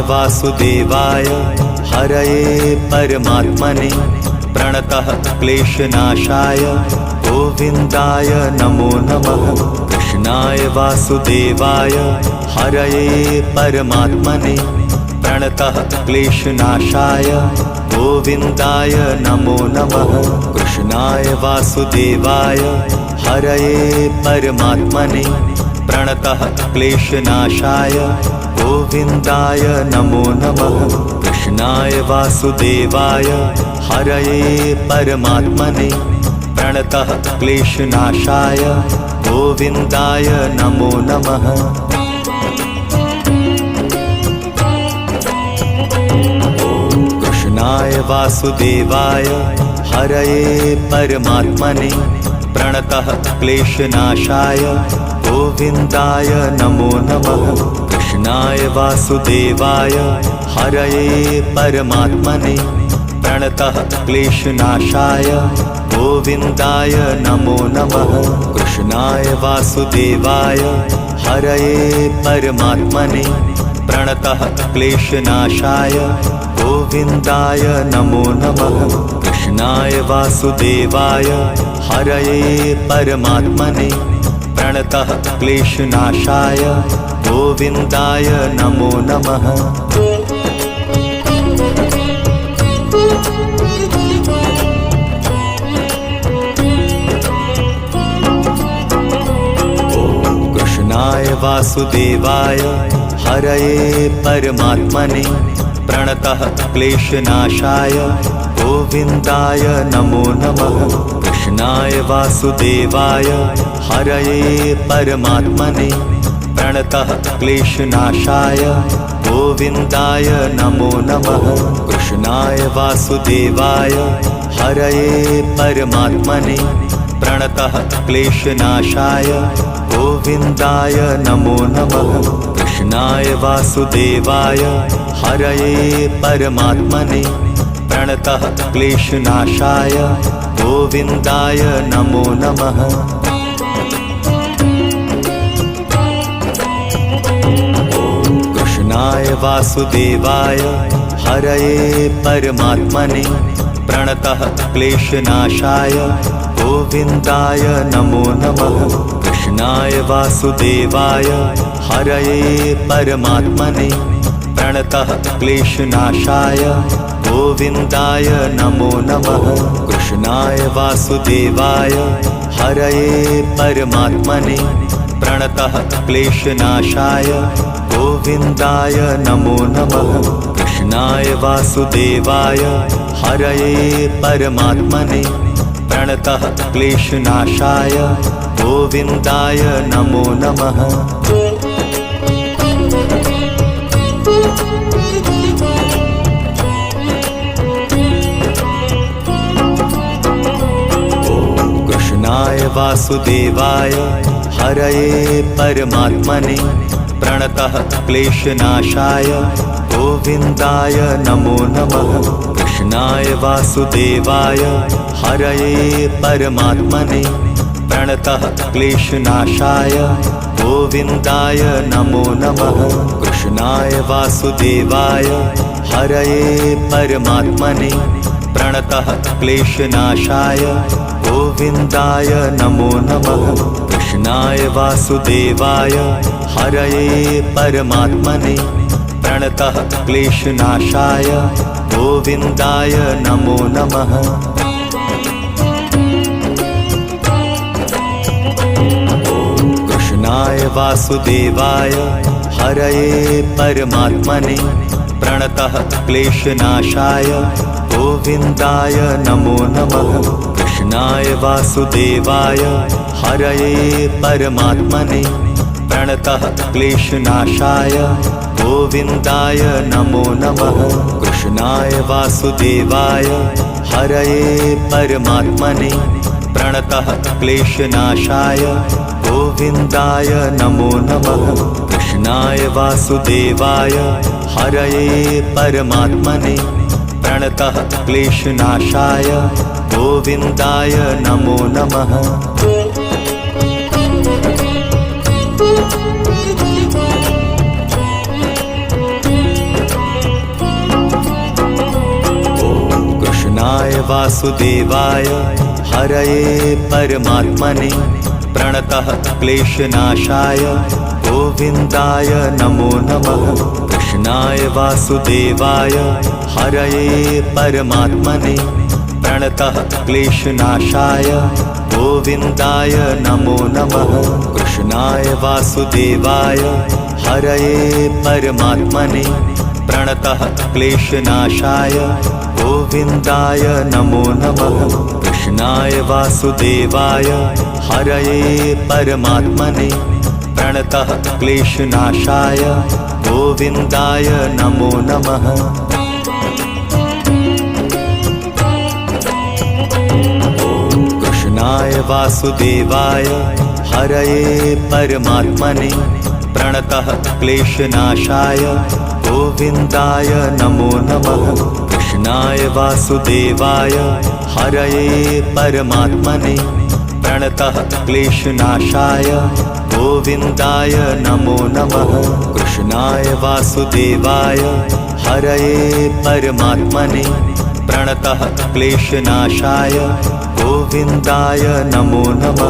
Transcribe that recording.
वासुदेवाय हरये परमात्मने प्रणतः क्लेशनाशाय गोविन्दाय नमो नमः। कृष्णाय वासुदेवाय हरये परमात्मने प्रणतः क्लेशनाशाय गोविन्दाय नमो नमः। कृष्णाय वासुदेवाय हरये परमात्मने प्रणतः क्लेशनाशाय गोविन्दाय नमो नमः। कृष्णाय वासुदेवाय हरये परमात्मने प्रणतः क्लेशनाशाय गोविन्दाय नमो नमः। कृष्णाय वासुदेवाय हरये परमात्मने प्रणतः क्लेशनाशाय गोविन्दाय नमो नमः। कृष्णाय वासुदेवाय हरये परमात्मने प्रणतः क्लेशनाशाय गोविन्दाय नमो नमः। कृष्णाय वासुदेवाय हरये परमात्मने प्रणतः क्लेशनाशाय गोविन्दाय नमो नमः। कृष्णाय वासुदेवाय हरये परमात्मने प्रणतः क्लेशनाशाय गोविन्दाय नमो नमः। कृष्णाय वासुदेवाय हरये परमात्मने प्रणतः क्लेशनाशाय गोविन्दाय नमो नमः। कृष्णाय वासुदेवाय हरये परमात्मने प्रणतः क्लेशनाशाय गोविन्दाय नमो नमः। कृष्णाय वासुदेवाय हरये परमात्मने प्रणतः क्लेशनाशाय गोविन्दाय नमो नमः। कृष्णाय वासुदेवाय हरये परमात्मने प्रणतः क्लेशनाशाय गोविन्दाय नमो नमः। कृष्णाय वासुदेवाय हरये परमात्मने प्रणतः क्लेशनाशाय गोविन्दाय नमो नमः। कृष्णाय वासुदेवाय हरये परमात्मने प्रणतः क्लेशनाशाय गोविन्दाय नमो नमः। कृष्णाय वासुदेवाय हरये परमात्मने प्रणतः क्लेशनाशाय गोविन्दाय नमो नमः। कृष्णाय वासुदेवाय हरये परमात्मने प्रणतः क्लेशनाशाय गोविन्दाय नमो नमः। कृष्णाय वासुदेवाय हरये परमात्मने प्रणतः क्लेशनाशाय गोविन्दाय नमो नमः। कृष्णाय वासुदेवाय हरये परमात्मने प्रणतः क्लेशनाशाय गोविन्दाय नमो नमः। कृष्णाय वासुदेवाय हरये परमात्मने प्रणतः क्लेशनाशाय गोविन्दाय नमो नमः। कृष्णाय वासुदेवाय हरये परमात्मने प्रणतः क्लेशनाशाय गोविन्दाय नमो नमः। कृष्णाय वासुदेवाय हरये परमात्मने प्रणतः क्लेशनाशाय गोविन्दाय नमो नमः। कृष्णाय वासुदेवाय हरये परमात्मने प्रणतः क्लेशनाशाय गोविन्दाय नमो नमः। कृष्णाय वासुदेवाय हरये परमात्मने प्रणतः क्लेशनाशाय गोविन्दाय नमो नमः। कृष्णाय वासुदेवाय हरये परमात्मने प्रणतः क्लेशनाशाय गोविन्दाय नमो नमः। वासुदेवाय हरये परमात्मने प्रणतः क्लेशनाशाय गोविन्दाय नमो नमः। कृष्णाय वासुदेवाय हरये परमात्मने प्रणतः क्लेशनाशाय गोविन्दाय नमो नमः। कृष्णाय वासुदेवाय हरये परमात्मने प्रणतः क्लेशनाशाय गोविन्दाय नमो नमः। कृष्णाय वासुदेवाय हरये परमात्मने प्रणतः क्लेशनाशाय गोविन्दाय नमो नमः। कृष्णाय वासुदेवाय हरये परमात्मने प्रणतः क्लेशनाशाय गोविन्दाय नमो नमः। कृष्णाय वासुदेवाय हरये परमात्मने प्रणतः क्लेशनाशाय गोविन्दाय नमो नमः। कृष्णाय वासुदेवाय हरये परमात्मने प्रणतः क्लेशनाशाय गोविन्दाय नमो नमः।